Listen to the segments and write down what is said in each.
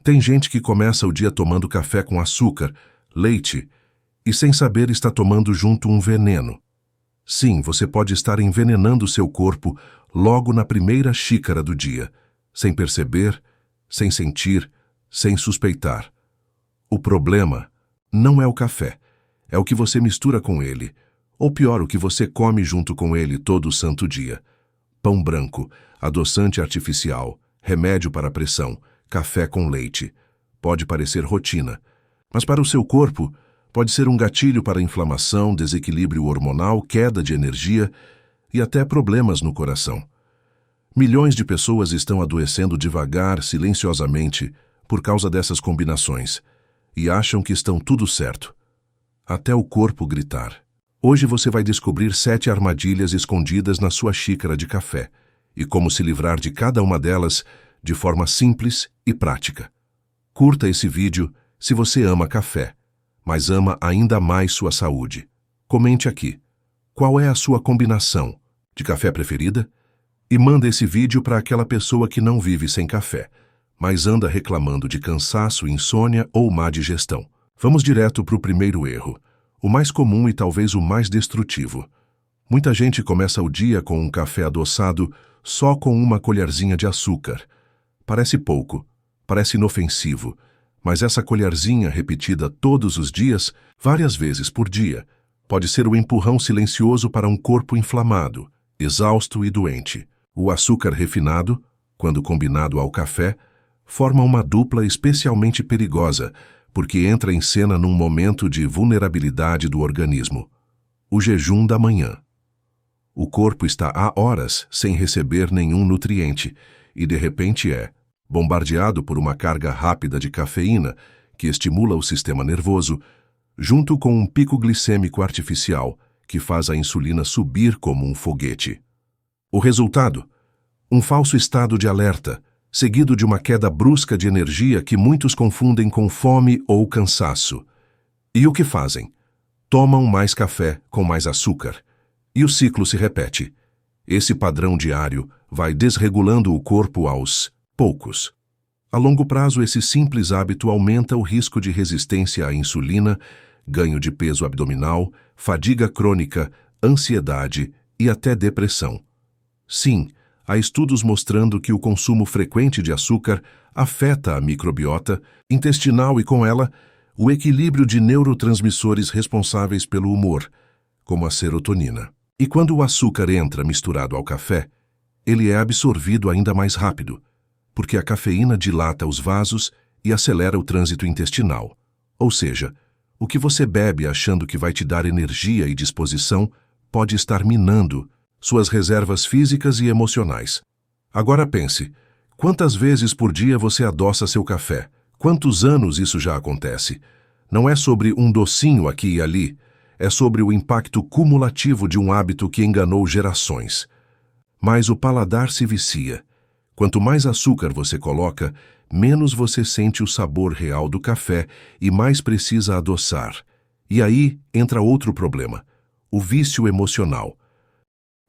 Tem gente que começa o dia tomando café com açúcar, leite, e sem saber está tomando junto um veneno. Sim, você pode estar envenenando seu corpo logo na primeira xícara do dia, sem perceber, sem sentir, sem suspeitar. O problema não é o café, é o que você mistura com ele, ou pior, o que você come junto com ele todo santo dia. Pão branco, adoçante artificial, remédio para a pressão, café com leite. Pode parecer rotina, mas para o seu corpo pode ser um gatilho para inflamação, desequilíbrio hormonal, queda de energia e até problemas no coração. Milhões de pessoas estão adoecendo devagar, silenciosamente, por causa dessas combinações, e acham que estão tudo certo, até o corpo gritar. Hoje você vai descobrir 7 armadilhas escondidas na sua xícara de café e como se livrar de cada uma delas de forma simples e prática. Curta esse vídeo se você ama café, mas ama ainda mais sua saúde. Comente aqui, qual é a sua combinação de café preferida? E manda esse vídeo para aquela pessoa que não vive sem café, mas anda reclamando de cansaço, insônia ou má digestão. Vamos direto para o primeiro erro, o mais comum e talvez o mais destrutivo. Muita gente começa o dia com um café adoçado só com uma colherzinha de açúcar. Parece pouco, parece inofensivo, mas essa colherzinha repetida todos os dias, várias vezes por dia, pode ser o empurrão silencioso para um corpo inflamado, exausto e doente. O açúcar refinado, quando combinado ao café, forma uma dupla especialmente perigosa, porque entra em cena num momento de vulnerabilidade do organismo. O jejum da manhã. O corpo está há horas sem receber nenhum nutriente e, de repente, é bombardeado por uma carga rápida de cafeína que estimula o sistema nervoso, junto com um pico glicêmico artificial que faz a insulina subir como um foguete. O resultado? Um falso estado de alerta, seguido de uma queda brusca de energia que muitos confundem com fome ou cansaço. E o que fazem? Tomam mais café com mais açúcar. E o ciclo se repete. Esse padrão diário vai desregulando o corpo aos poucos. A longo prazo, esse simples hábito aumenta o risco de resistência à insulina, ganho de peso abdominal, fadiga crônica, ansiedade e até depressão. Sim, há estudos mostrando que o consumo frequente de açúcar afeta a microbiota intestinal e, com ela, o equilíbrio de neurotransmissores responsáveis pelo humor, como a serotonina. E quando o açúcar entra misturado ao café, ele é absorvido ainda mais rápido, porque a cafeína dilata os vasos e acelera o trânsito intestinal. Ou seja, o que você bebe achando que vai te dar energia e disposição pode estar minando suas reservas físicas e emocionais. Agora pense, quantas vezes por dia você adoça seu café? Quantos anos isso já acontece? Não é sobre um docinho aqui e ali, é sobre o impacto cumulativo de um hábito que enganou gerações. Mas o paladar se vicia. Quanto mais açúcar você coloca, menos você sente o sabor real do café e mais precisa adoçar. E aí entra outro problema, o vício emocional.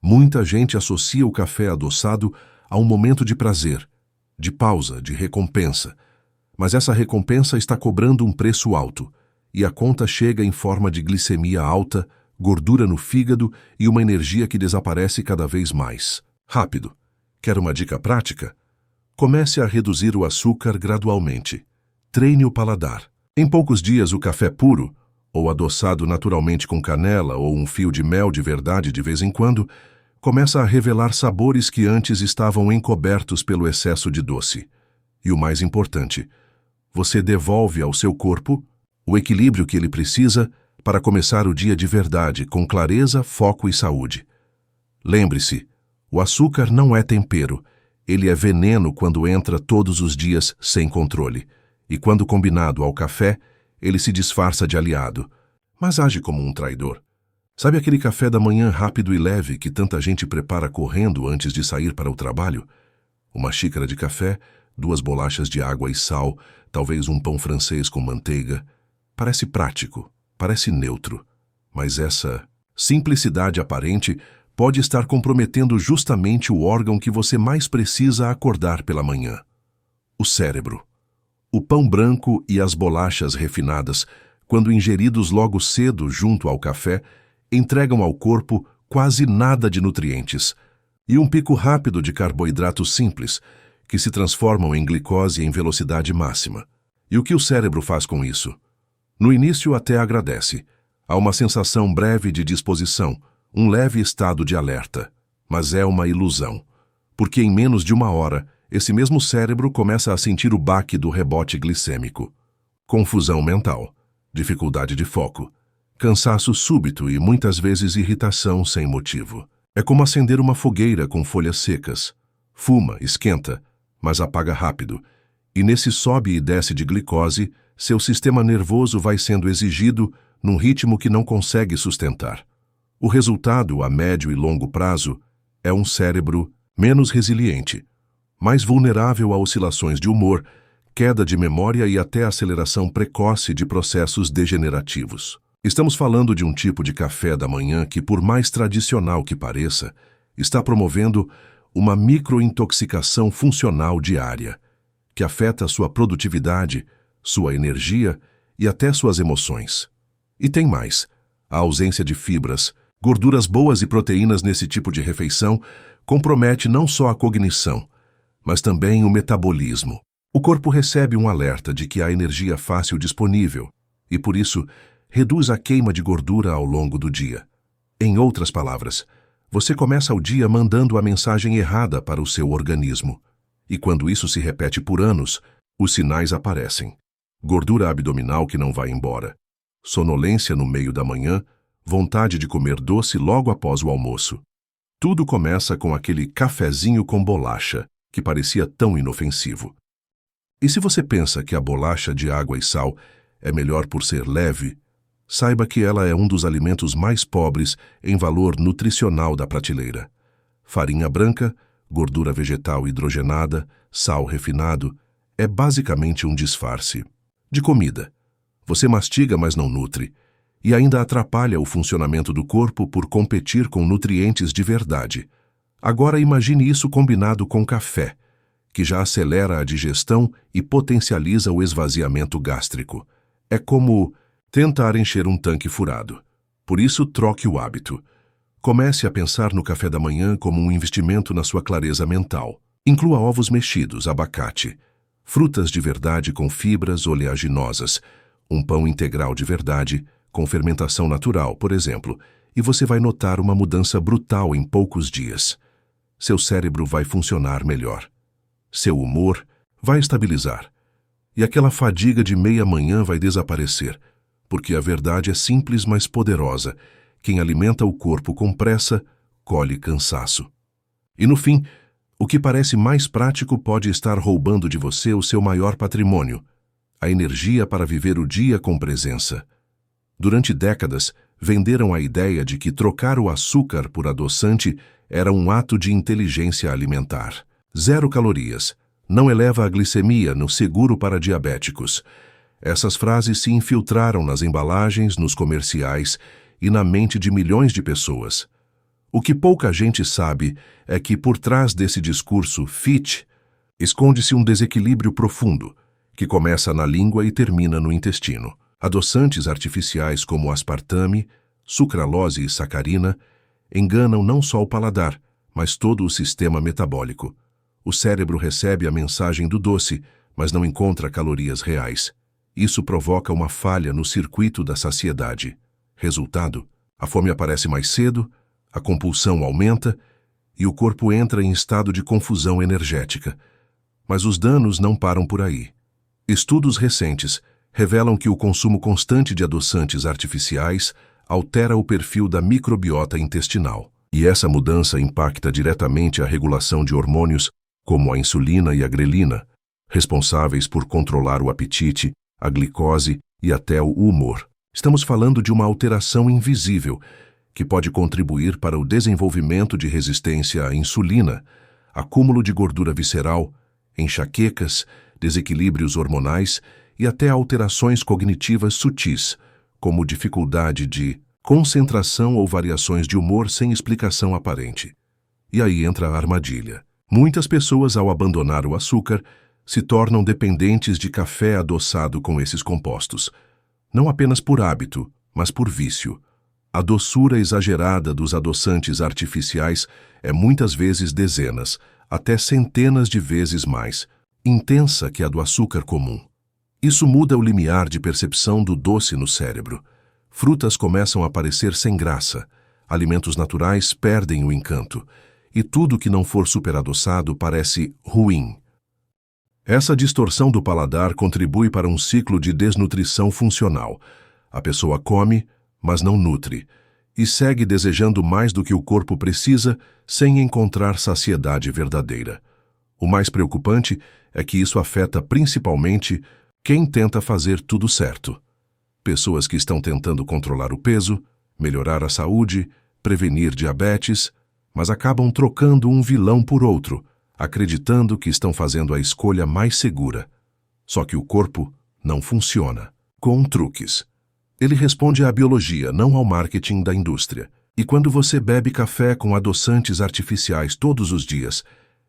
Muita gente associa o café adoçado a um momento de prazer, de pausa, de recompensa. Mas essa recompensa está cobrando um preço alto, e a conta chega em forma de glicemia alta, gordura no fígado e uma energia que desaparece cada vez mais rápido. Quer uma dica prática? Comece a reduzir o açúcar gradualmente. Treine o paladar. Em poucos dias, o café puro, ou adoçado naturalmente com canela ou um fio de mel de verdade de vez em quando, começa a revelar sabores que antes estavam encobertos pelo excesso de doce. E o mais importante, você devolve ao seu corpo o equilíbrio que ele precisa para começar o dia de verdade, com clareza, foco e saúde. Lembre-se, o açúcar não é tempero, ele é veneno quando entra todos os dias sem controle. E quando combinado ao café, ele se disfarça de aliado, mas age como um traidor. Sabe aquele café da manhã rápido e leve que tanta gente prepara correndo antes de sair para o trabalho? Uma xícara de café, 2 bolachas de água e sal, talvez um pão francês com manteiga. Parece prático, parece neutro, mas essa simplicidade aparente pode estar comprometendo justamente o órgão que você mais precisa acordar pela manhã: o cérebro. O pão branco e as bolachas refinadas, quando ingeridos logo cedo junto ao café, entregam ao corpo quase nada de nutrientes e um pico rápido de carboidratos simples, que se transformam em glicose em velocidade máxima. E o que o cérebro faz com isso? No início até agradece. Há uma sensação breve de disposição, um leve estado de alerta. Mas é uma ilusão, porque em menos de uma hora, esse mesmo cérebro começa a sentir o baque do rebote glicêmico. Confusão mental, dificuldade de foco, cansaço súbito e muitas vezes irritação sem motivo. É como acender uma fogueira com folhas secas. Fuma, esquenta, mas apaga rápido. E nesse sobe e desce de glicose, seu sistema nervoso vai sendo exigido num ritmo que não consegue sustentar. O resultado, a médio e longo prazo, é um cérebro menos resiliente, mais vulnerável a oscilações de humor, queda de memória e até aceleração precoce de processos degenerativos. Estamos falando de um tipo de café da manhã que, por mais tradicional que pareça, está promovendo uma microintoxicação funcional diária, que afeta sua produtividade, sua energia e até suas emoções. E tem mais: a ausência de fibras, gorduras boas e proteínas nesse tipo de refeição compromete não só a cognição, mas também o metabolismo. O corpo recebe um alerta de que há energia fácil disponível e, por isso, reduz a queima de gordura ao longo do dia. Em outras palavras, você começa o dia mandando a mensagem errada para o seu organismo. E quando isso se repete por anos, os sinais aparecem. Gordura abdominal que não vai embora, sonolência no meio da manhã, vontade de comer doce logo após o almoço. Tudo começa com aquele cafezinho com bolacha, que parecia tão inofensivo. E se você pensa que a bolacha de água e sal é melhor por ser leve, saiba que ela é um dos alimentos mais pobres em valor nutricional da prateleira. Farinha branca, gordura vegetal hidrogenada, sal refinado, é basicamente um disfarce de comida. Você mastiga, mas não nutre, e ainda atrapalha o funcionamento do corpo por competir com nutrientes de verdade. Agora imagine isso combinado com café, que já acelera a digestão e potencializa o esvaziamento gástrico. É como tentar encher um tanque furado. Por isso, troque o hábito. Comece a pensar no café da manhã como um investimento na sua clareza mental. Inclua ovos mexidos, abacate, frutas de verdade com fibras oleaginosas, um pão integral de verdade, com fermentação natural, por exemplo, e você vai notar uma mudança brutal em poucos dias. Seu cérebro vai funcionar melhor. Seu humor vai estabilizar. E aquela fadiga de meia-manhã vai desaparecer, porque a verdade é simples, mas poderosa. Quem alimenta o corpo com pressa, colhe cansaço. E no fim, o que parece mais prático pode estar roubando de você o seu maior patrimônio, a energia para viver o dia com presença. Durante décadas, venderam a ideia de que trocar o açúcar por adoçante era um ato de inteligência alimentar. 0 calorias, não eleva a glicemia, no seguro para diabéticos. Essas frases se infiltraram nas embalagens, nos comerciais e na mente de milhões de pessoas. O que pouca gente sabe é que por trás desse discurso fit, esconde-se um desequilíbrio profundo, que começa na língua e termina no intestino. Adoçantes artificiais como aspartame, sucralose e sacarina enganam não só o paladar, mas todo o sistema metabólico. O cérebro recebe a mensagem do doce, mas não encontra calorias reais. Isso provoca uma falha no circuito da saciedade. Resultado, a fome aparece mais cedo, a compulsão aumenta e o corpo entra em estado de confusão energética. Mas os danos não param por aí. Estudos recentes revelam que o consumo constante de adoçantes artificiais altera o perfil da microbiota intestinal. E essa mudança impacta diretamente a regulação de hormônios como a insulina e a grelina, responsáveis por controlar o apetite, a glicose e até o humor. Estamos falando de uma alteração invisível que pode contribuir para o desenvolvimento de resistência à insulina, acúmulo de gordura visceral, enxaquecas, desequilíbrios hormonais e até alterações cognitivas sutis, como dificuldade de concentração ou variações de humor sem explicação aparente. E aí entra a armadilha. Muitas pessoas, ao abandonar o açúcar, se tornam dependentes de café adoçado com esses compostos, não apenas por hábito, mas por vício. A doçura exagerada dos adoçantes artificiais é muitas vezes dezenas, até centenas de vezes mais intensa que a do açúcar comum. Isso muda o limiar de percepção do doce no cérebro. Frutas começam a parecer sem graça, alimentos naturais perdem o encanto, e tudo que não for superadoçado parece ruim. Essa distorção do paladar contribui para um ciclo de desnutrição funcional. A pessoa come, mas não nutre, e segue desejando mais do que o corpo precisa sem encontrar saciedade verdadeira. O mais preocupante é que isso afeta principalmente quem tenta fazer tudo certo. Pessoas que estão tentando controlar o peso, melhorar a saúde, prevenir diabetes, mas acabam trocando um vilão por outro, acreditando que estão fazendo a escolha mais segura. Só que o corpo não funciona, com truques. Ele responde à biologia, não ao marketing da indústria. E quando você bebe café com adoçantes artificiais todos os dias,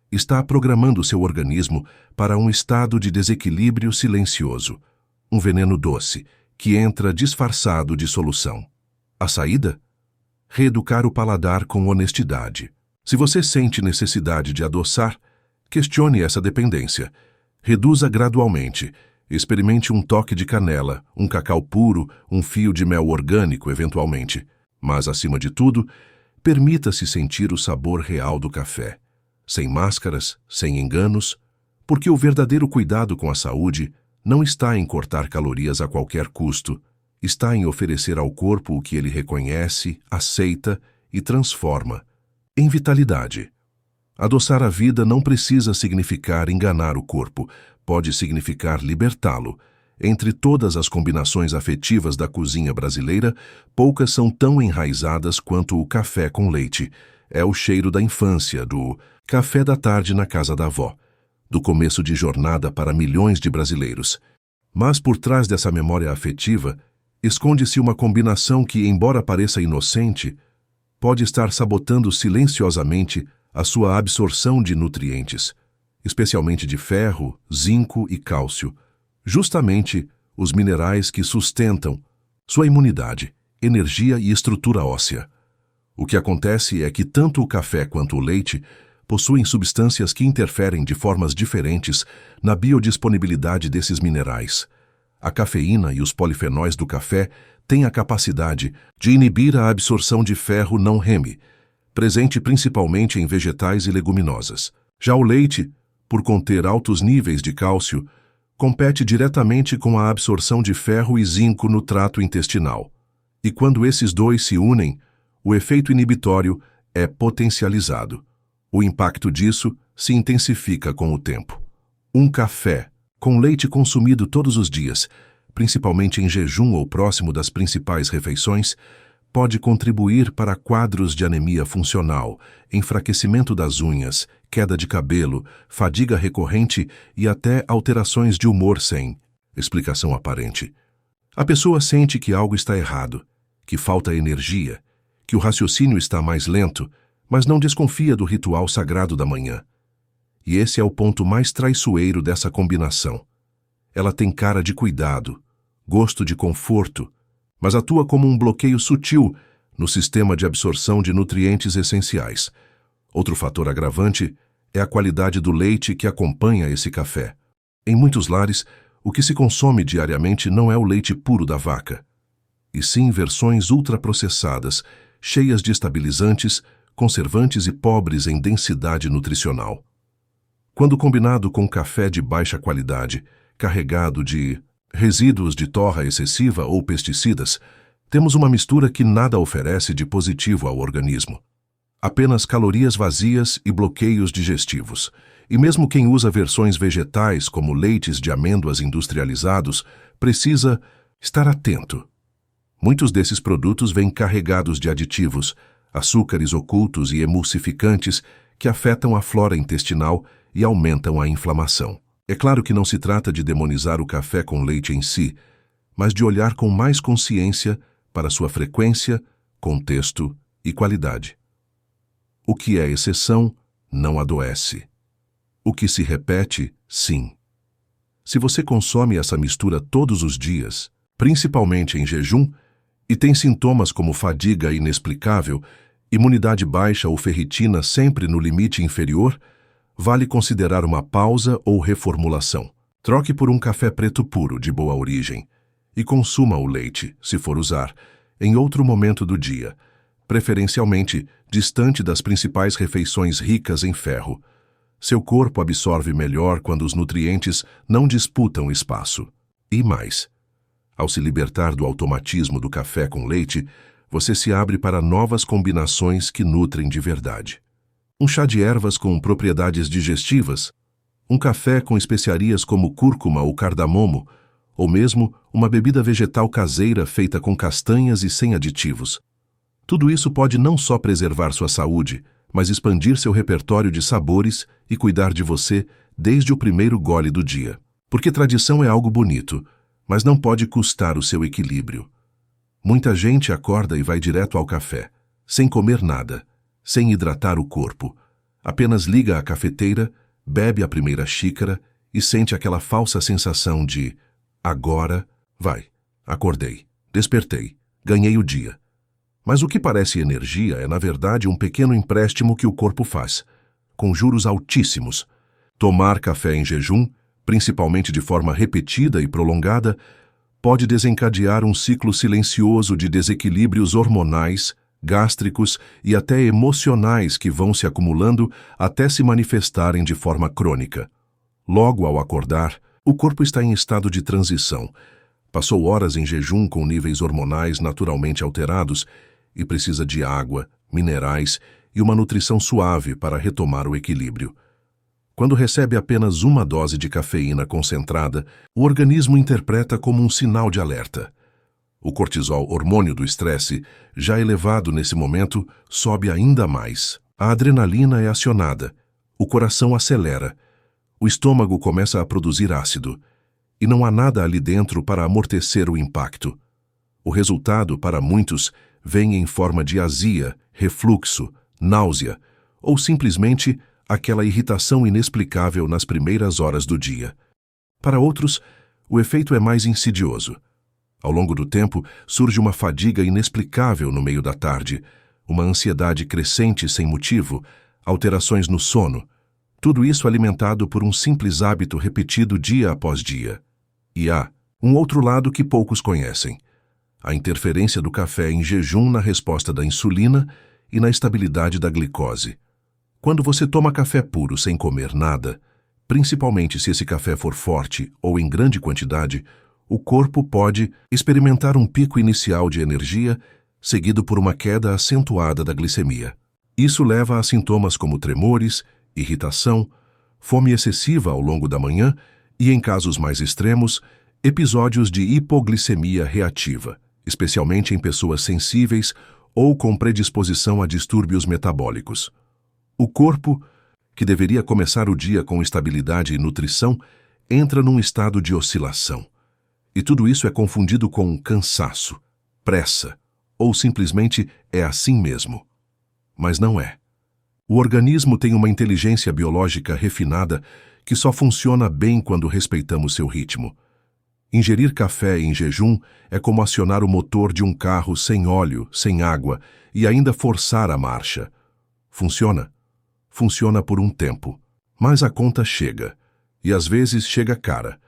está programando seu organismo para um estado de desequilíbrio silencioso, um veneno doce, que entra disfarçado de solução. A saída? Reeducar o paladar com honestidade. Se você sente necessidade de adoçar, questione essa dependência. Reduza gradualmente. Experimente um toque de canela, um cacau puro, um fio de mel orgânico, eventualmente. Mas, acima de tudo, permita-se sentir o sabor real do café. Sem máscaras, sem enganos, porque o verdadeiro cuidado com a saúde não está em cortar calorias a qualquer custo, está em oferecer ao corpo o que ele reconhece, aceita e transforma em vitalidade. Adoçar a vida não precisa significar enganar o corpo, pode significar libertá-lo. Entre todas as combinações afetivas da cozinha brasileira, poucas são tão enraizadas quanto o café com leite. É o cheiro da infância, do café da tarde na casa da avó, do começo de jornada para milhões de brasileiros. Mas por trás dessa memória afetiva, esconde-se uma combinação que, embora pareça inocente, pode estar sabotando silenciosamente a sua absorção de nutrientes, especialmente de ferro, zinco e cálcio, justamente os minerais que sustentam sua imunidade, energia e estrutura óssea. O que acontece é que tanto o café quanto o leite possuem substâncias que interferem de formas diferentes na biodisponibilidade desses minerais. A cafeína e os polifenóis do café têm a capacidade de inibir a absorção de ferro não Rem, presente principalmente em vegetais e leguminosas. Já o leite, por conter altos níveis de cálcio, compete diretamente com a absorção de ferro e zinco no trato intestinal. E quando esses dois se unem, o efeito inibitório é potencializado. O impacto disso se intensifica com o tempo. Um café com leite consumido todos os dias, principalmente em jejum ou próximo das principais refeições, pode contribuir para quadros de anemia funcional, enfraquecimento das unhas, queda de cabelo, fadiga recorrente e até alterações de humor sem explicação aparente. A pessoa sente que algo está errado, que falta energia, que o raciocínio está mais lento, mas não desconfia do ritual sagrado da manhã. E esse é o ponto mais traiçoeiro dessa combinação. Ela tem cara de cuidado, gosto de conforto, mas atua como um bloqueio sutil no sistema de absorção de nutrientes essenciais. Outro fator agravante é a qualidade do leite que acompanha esse café. Em muitos lares, o que se consome diariamente não é o leite puro da vaca, e sim versões ultraprocessadas, cheias de estabilizantes, conservantes e pobres em densidade nutricional. Quando combinado com café de baixa qualidade, carregado de resíduos de torra excessiva ou pesticidas, temos uma mistura que nada oferece de positivo ao organismo. Apenas calorias vazias e bloqueios digestivos. E mesmo quem usa versões vegetais, como leites de amêndoas industrializados, precisa estar atento. Muitos desses produtos vêm carregados de aditivos, açúcares ocultos e emulsificantes que afetam a flora intestinal e aumentam a inflamação. É claro que não se trata de demonizar o café com leite em si, mas de olhar com mais consciência para sua frequência, contexto e qualidade. O que é exceção não adoece. O que se repete, sim. Se você consome essa mistura todos os dias, principalmente em jejum, e tem sintomas como fadiga inexplicável, imunidade baixa ou ferritina sempre no limite inferior, vale considerar uma pausa ou reformulação. Troque por um café preto puro de boa origem e consuma o leite, se for usar, em outro momento do dia, preferencialmente distante das principais refeições ricas em ferro. Seu corpo absorve melhor quando os nutrientes não disputam espaço. E mais, ao se libertar do automatismo do café com leite, você se abre para novas combinações que nutrem de verdade. Um chá de ervas com propriedades digestivas, um café com especiarias como cúrcuma ou cardamomo, ou mesmo uma bebida vegetal caseira feita com castanhas e sem aditivos. Tudo isso pode não só preservar sua saúde, mas expandir seu repertório de sabores e cuidar de você desde o primeiro gole do dia. Porque tradição é algo bonito, mas não pode custar o seu equilíbrio. Muita gente acorda e vai direto ao café, sem comer nada, sem hidratar o corpo. Apenas liga a cafeteira, bebe a primeira xícara e sente aquela falsa sensação de agora, vai, acordei, despertei, ganhei o dia. Mas o que parece energia é, na verdade, um pequeno empréstimo que o corpo faz, com juros altíssimos. Tomar café em jejum, principalmente de forma repetida e prolongada, pode desencadear um ciclo silencioso de desequilíbrios hormonais, gástricos e até emocionais que vão se acumulando até se manifestarem de forma crônica. Logo ao acordar, o corpo está em estado de transição. Passou horas em jejum com níveis hormonais naturalmente alterados e precisa de água, minerais e uma nutrição suave para retomar o equilíbrio. Quando recebe apenas uma dose de cafeína concentrada, o organismo interpreta como um sinal de alerta. O cortisol, hormônio do estresse, já elevado nesse momento, sobe ainda mais. A adrenalina é acionada, o coração acelera, o estômago começa a produzir ácido, e não há nada ali dentro para amortecer o impacto. O resultado, para muitos, vem em forma de azia, refluxo, náusea, ou simplesmente aquela irritação inexplicável nas primeiras horas do dia. Para outros, o efeito é mais insidioso. Ao longo do tempo, surge uma fadiga inexplicável no meio da tarde, uma ansiedade crescente sem motivo, alterações no sono. Tudo isso alimentado por um simples hábito repetido dia após dia. E há um outro lado que poucos conhecem: a interferência do café em jejum na resposta da insulina e na estabilidade da glicose. Quando você toma café puro sem comer nada, principalmente se esse café for forte ou em grande quantidade, o corpo pode experimentar um pico inicial de energia, seguido por uma queda acentuada da glicemia. Isso leva a sintomas como tremores, irritação, fome excessiva ao longo da manhã e, em casos mais extremos, episódios de hipoglicemia reativa, especialmente em pessoas sensíveis ou com predisposição a distúrbios metabólicos. O corpo, que deveria começar o dia com estabilidade e nutrição, entra num estado de oscilação. E tudo isso é confundido com cansaço, pressa, ou simplesmente é assim mesmo. Mas não é. O organismo tem uma inteligência biológica refinada que só funciona bem quando respeitamos seu ritmo. Ingerir café em jejum é como acionar o motor de um carro sem óleo, sem água e ainda forçar a marcha. Funciona? Funciona por um tempo, mas a conta chega, e às vezes chega cara.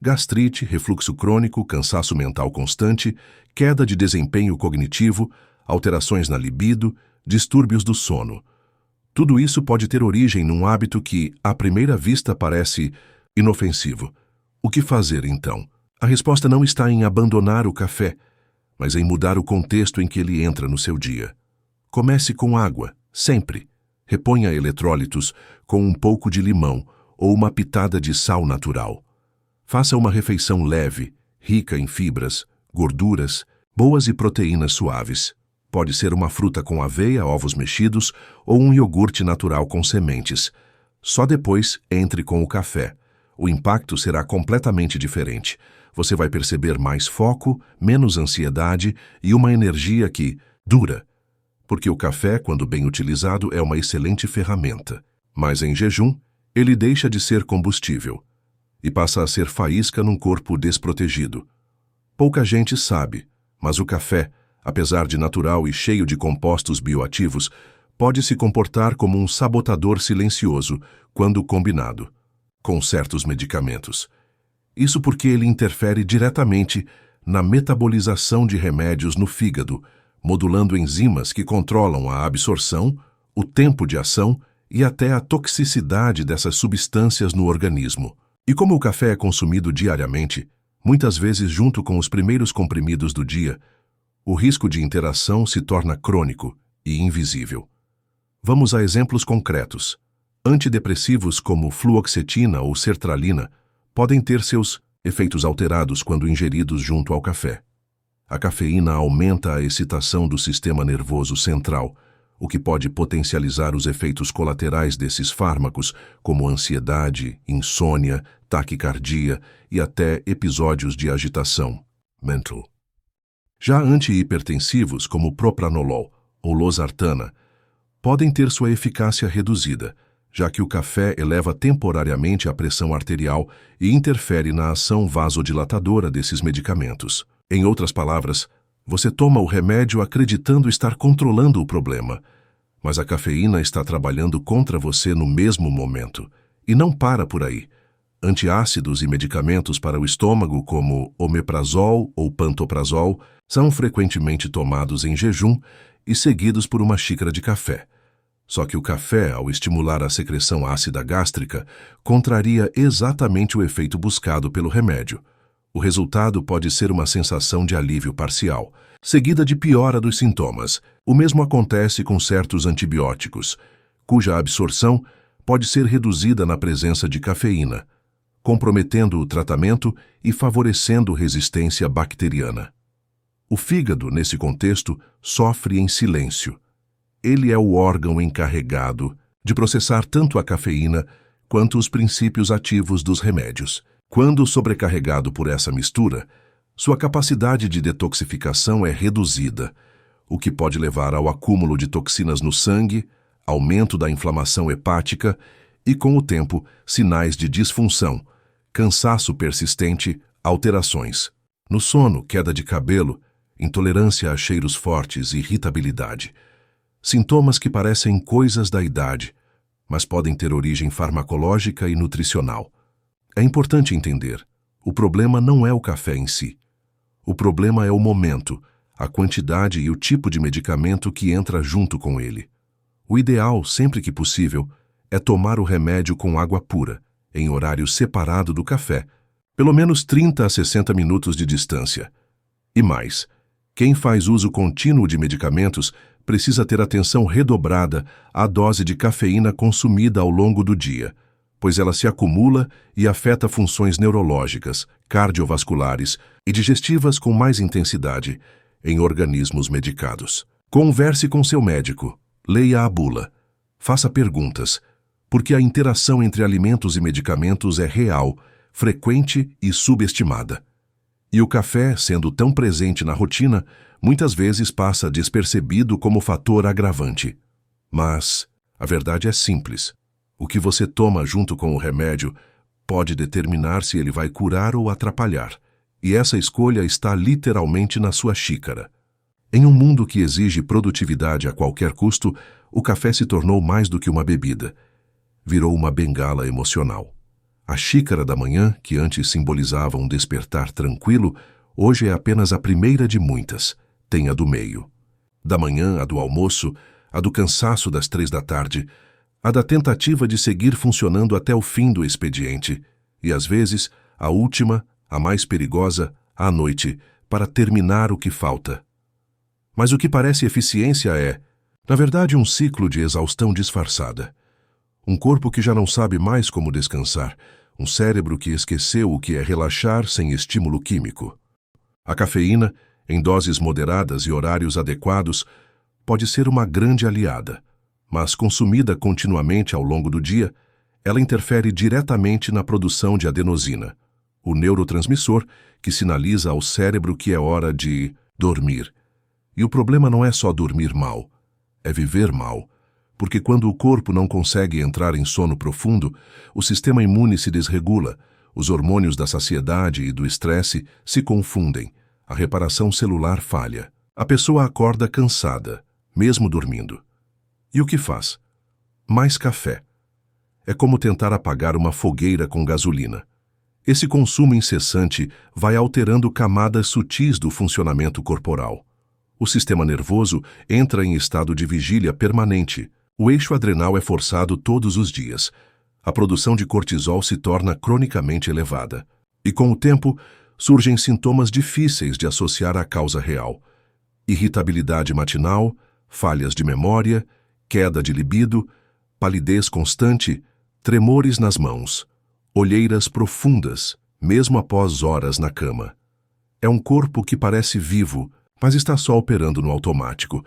Gastrite, refluxo crônico, cansaço mental constante, queda de desempenho cognitivo, alterações na libido, distúrbios do sono. Tudo isso pode ter origem num hábito que, à primeira vista, parece inofensivo. O que fazer, então? A resposta não está em abandonar o café, mas em mudar o contexto em que ele entra no seu dia. Comece com água, sempre. Reponha eletrólitos com um pouco de limão ou uma pitada de sal natural. Faça uma refeição leve, rica em fibras, gorduras, boas e proteínas suaves. Pode ser uma fruta com aveia, ovos mexidos ou um iogurte natural com sementes. Só depois entre com o café. O impacto será completamente diferente. Você vai perceber mais foco, menos ansiedade e uma energia que dura. Porque o café, quando bem utilizado, é uma excelente ferramenta. Mas em jejum, ele deixa de ser combustível. e passa a ser faísca num corpo desprotegido. Pouca gente sabe, mas o café, apesar de natural e cheio de compostos bioativos, pode se comportar como um sabotador silencioso quando combinado com certos medicamentos. Isso porque ele interfere diretamente na metabolização de remédios no fígado, modulando enzimas que controlam a absorção, o tempo de ação e até a toxicidade dessas substâncias no organismo. E como o café é consumido diariamente, muitas vezes junto com os primeiros comprimidos do dia, o risco de interação se torna crônico e invisível. Vamos a exemplos concretos. Antidepressivos como fluoxetina ou sertralina podem ter seus efeitos alterados quando ingeridos junto ao café. A cafeína aumenta a excitação do sistema nervoso central, o que pode potencializar os efeitos colaterais desses fármacos, como ansiedade, insônia, taquicardia e até episódios de agitação mental. Já antihipertensivos, como propranolol ou losartana, podem ter sua eficácia reduzida, já que o café eleva temporariamente a pressão arterial e interfere na ação vasodilatadora desses medicamentos. Em outras palavras, você toma o remédio acreditando estar controlando o problema, mas a cafeína está trabalhando contra você no mesmo momento. E não para por aí. Antiácidos e medicamentos para o estômago, como omeprazol ou pantoprazol, são frequentemente tomados em jejum e seguidos por uma xícara de café. Só que o café, ao estimular a secreção ácida gástrica, contraria exatamente o efeito buscado pelo remédio. O resultado pode ser uma sensação de alívio parcial, seguida de piora dos sintomas. O mesmo acontece com certos antibióticos, cuja absorção pode ser reduzida na presença de cafeína, comprometendo o tratamento e favorecendo resistência bacteriana. O fígado, nesse contexto, sofre em silêncio. Ele é o órgão encarregado de processar tanto a cafeína quanto os princípios ativos dos remédios. Quando sobrecarregado por essa mistura, sua capacidade de detoxificação é reduzida, o que pode levar ao acúmulo de toxinas no sangue, aumento da inflamação hepática e, com o tempo, sinais de disfunção, cansaço persistente, alterações no sono, queda de cabelo, intolerância a cheiros fortes e irritabilidade. Sintomas que parecem coisas da idade, mas podem ter origem farmacológica e nutricional. É importante entender, o problema não é o café em si. O problema é o momento, a quantidade e o tipo de medicamento que entra junto com ele. O ideal, sempre que possível, é tomar o remédio com água pura, em horário separado do café, pelo menos 30 a 60 minutos de distância. E mais, quem faz uso contínuo de medicamentos precisa ter atenção redobrada à dose de cafeína consumida ao longo do dia, pois ela se acumula e afeta funções neurológicas, cardiovasculares e digestivas com mais intensidade em organismos medicados. Converse com seu médico, leia a bula, faça perguntas, porque a interação entre alimentos e medicamentos é real, frequente e subestimada. E o café, sendo tão presente na rotina, muitas vezes passa despercebido como fator agravante. Mas a verdade é simples. O que você toma junto com o remédio pode determinar se ele vai curar ou atrapalhar, e essa escolha está literalmente na sua xícara. Em um mundo que exige produtividade a qualquer custo, o café se tornou mais do que uma bebida. Virou uma bengala emocional. A xícara da manhã, que antes simbolizava um despertar tranquilo, hoje é apenas a primeira de muitas. Tem a do meio. Da manhã, a do almoço, a do cansaço das 3 da tarde, a da tentativa de seguir funcionando até o fim do expediente, e às vezes, a última, a mais perigosa, à noite, para terminar o que falta. Mas o que parece eficiência é, na verdade, um ciclo de exaustão disfarçada. Um corpo que já não sabe mais como descansar, um cérebro que esqueceu o que é relaxar sem estímulo químico. A cafeína, em doses moderadas e horários adequados, pode ser uma grande aliada, mas consumida continuamente ao longo do dia, ela interfere diretamente na produção de adenosina, o neurotransmissor que sinaliza ao cérebro que é hora de dormir. E o problema não é só dormir mal, é viver mal, porque quando o corpo não consegue entrar em sono profundo, o sistema imune se desregula, Os hormônios da saciedade e do estresse se confundem. A reparação celular falha. A pessoa acorda cansada, mesmo dormindo. E o que faz? Mais café. É como tentar apagar uma fogueira com gasolina. Esse consumo incessante vai alterando camadas sutis do funcionamento corporal. O sistema nervoso entra em estado de vigília permanente. O eixo adrenal é forçado todos os dias. A produção de cortisol se torna cronicamente elevada. E com o tempo, surgem sintomas difíceis de associar à causa real. Irritabilidade matinal, falhas de memória, queda de libido, palidez constante, tremores nas mãos, olheiras profundas, mesmo após horas na cama. É um corpo que parece vivo, mas está só operando no automático.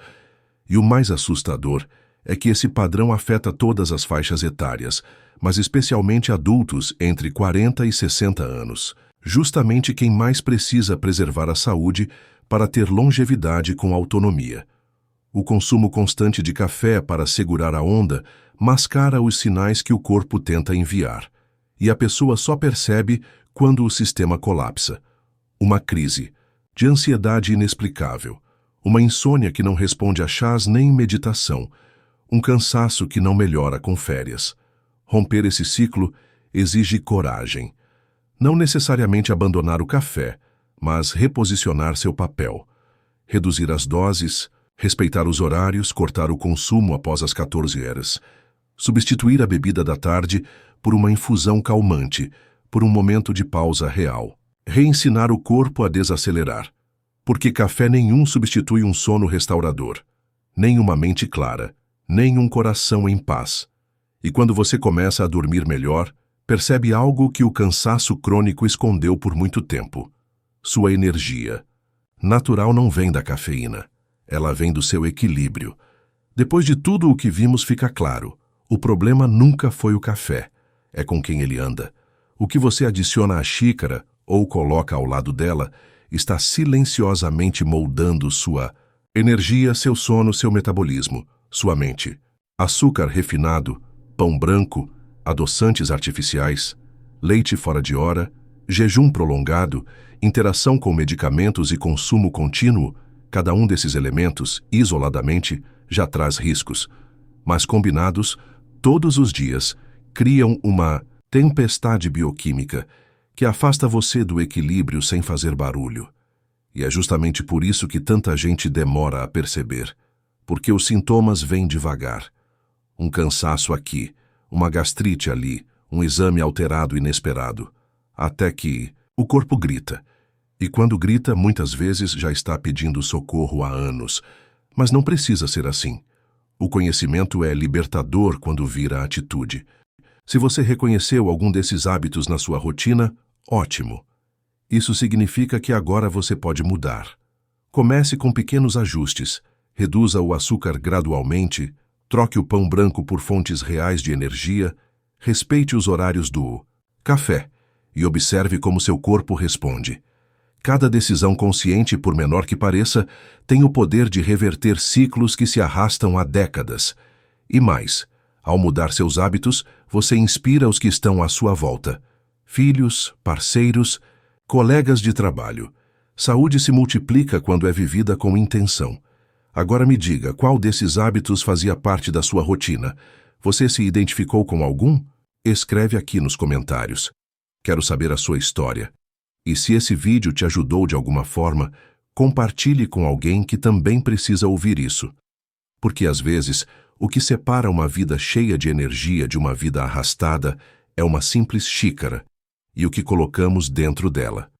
E o mais assustador é que esse padrão afeta todas as faixas etárias, mas especialmente adultos entre 40 e 60 anos. Justamente quem mais precisa preservar a saúde para ter longevidade com autonomia. O consumo constante de café para segurar a onda mascara os sinais que o corpo tenta enviar. E a pessoa só percebe quando o sistema colapsa. Uma crise de ansiedade inexplicável, uma insônia que não responde a chás nem meditação, um cansaço que não melhora com férias. Romper esse ciclo exige coragem. Não necessariamente abandonar o café, mas reposicionar seu papel. Reduzir as doses, respeitar os horários, cortar o consumo após as 14 horas. Substituir a bebida da tarde por uma infusão calmante, por um momento de pausa real. Reensinar o corpo a desacelerar. Porque café nenhum substitui um sono restaurador, nem uma mente clara, nem um coração em paz. E quando você começa a dormir melhor, percebe algo que o cansaço crônico escondeu por muito tempo. Sua energia. Natural não vem da cafeína. Ela vem do seu equilíbrio. Depois de tudo o que vimos fica claro. O problema nunca foi o café. É com quem ele anda. O que você adiciona à xícara ou coloca ao lado dela está silenciosamente moldando sua energia, seu sono, seu metabolismo, sua mente. Açúcar refinado, pão branco, adoçantes artificiais, leite fora de hora, jejum prolongado, interação com medicamentos e consumo contínuo, cada um desses elementos, isoladamente, já traz riscos. Mas combinados, todos os dias, criam uma tempestade bioquímica que afasta você do equilíbrio sem fazer barulho. E é justamente por isso que tanta gente demora a perceber, porque os sintomas vêm devagar. Um cansaço aqui, uma gastrite ali, um exame alterado inesperado, até que o corpo grita. E quando grita, muitas vezes já está pedindo socorro há anos, mas não precisa ser assim. O conhecimento é libertador quando vira atitude. Se você reconheceu algum desses hábitos na sua rotina, ótimo. Isso significa que agora você pode mudar. Comece com pequenos ajustes. Reduza o açúcar gradualmente, troque o pão branco por fontes reais de energia, respeite os horários do café e observe como seu corpo responde. Cada decisão consciente, por menor que pareça, tem o poder de reverter ciclos que se arrastam há décadas. E mais, ao mudar seus hábitos, você inspira os que estão à sua volta. Filhos, parceiros, colegas de trabalho. Saúde se multiplica quando é vivida com intenção. Agora me diga, qual desses hábitos fazia parte da sua rotina? Você se identificou com algum? Escreve aqui nos comentários. Quero saber a sua história. E se esse vídeo te ajudou de alguma forma, compartilhe com alguém que também precisa ouvir isso. Porque às vezes, o que separa uma vida cheia de energia de uma vida arrastada é uma simples xícara e o que colocamos dentro dela.